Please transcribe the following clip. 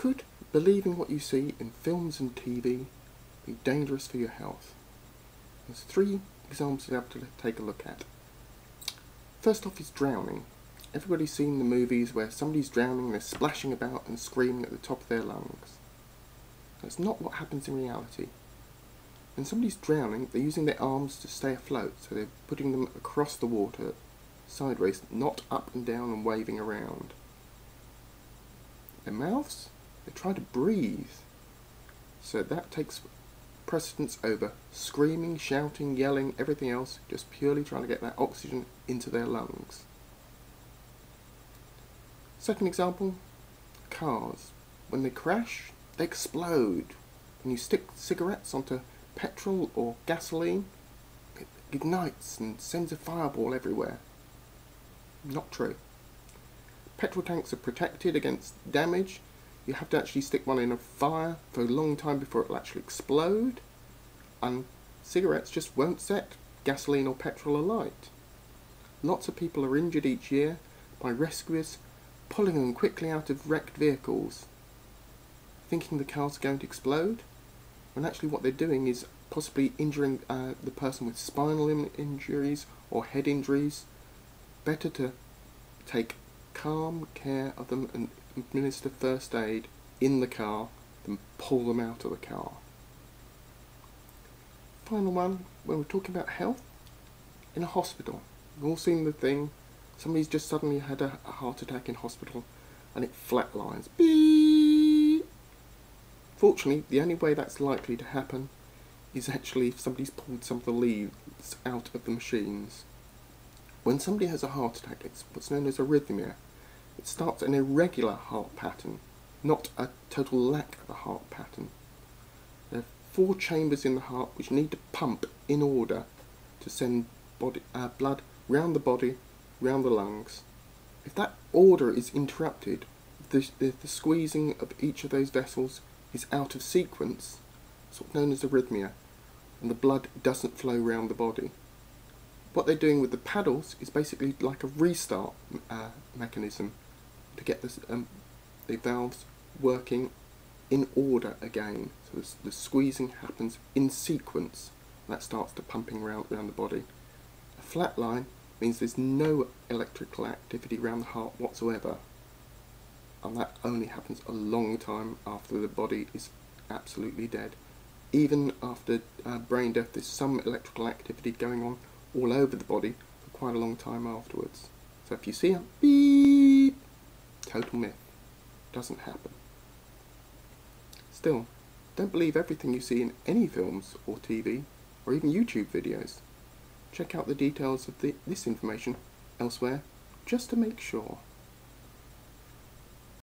Could believing what you see in films and TV be dangerous for your health? There's 3 examples you have to take a look at. First off is drowning. Everybody's seen the movies where somebody's drowning, they're splashing about and screaming at the top of their lungs. That's not what happens in reality. When somebody's drowning, they're using their arms to stay afloat, so they're putting them across the water, sideways, not up and down and waving around. Their mouths, they try to breathe, so that takes precedence over screaming, shouting, yelling, everything else, just purely trying to get that oxygen into their lungs. Second example, cars. When they crash, they explode. When you stick cigarettes onto petrol or gasoline, it ignites and sends a fireball everywhere. Not true. Petrol tanks are protected against damage. You have to actually stick one in a fire for a long time before it will actually explode. And cigarettes just won't set gasoline or petrol alight. Lots of people are injured each year by rescuers pulling them quickly out of wrecked vehicles, thinking the car's going to explode, when actually what they're doing is possibly injuring the person with spinal injuries or head injuries. Better to take calm care of them and administer first aid in the car than pull them out of the car. Final one, when we're talking about health, in a hospital. We've all seen the thing, somebody's just suddenly had a heart attack in hospital and it flatlines. Beep! Fortunately, the only way that's likely to happen is actually if somebody's pulled some of the leads out of the machines. When somebody has a heart attack, it's what's known as arrhythmia. It starts an irregular heart pattern, not a total lack of a heart pattern. There are 4 chambers in the heart which need to pump in order to send blood round the body, round the lungs. If that order is interrupted, the squeezing of each of those vessels is out of sequence, it's what's known as arrhythmia, and the blood doesn't flow round the body. What they're doing with the paddles is basically like a restart mechanism to get the valves working in order again. So the squeezing happens in sequence, and that starts to pumping round the body. A flat line means there's no electrical activity around the heart whatsoever, and that only happens a long time after the body is absolutely dead. Even after brain death, there's some electrical activity going on all over the body for quite a long time afterwards. So if you see a beep, total myth. Doesn't happen. Still, don't believe everything you see in any films or TV or even YouTube videos. Check out the details of this information elsewhere just to make sure.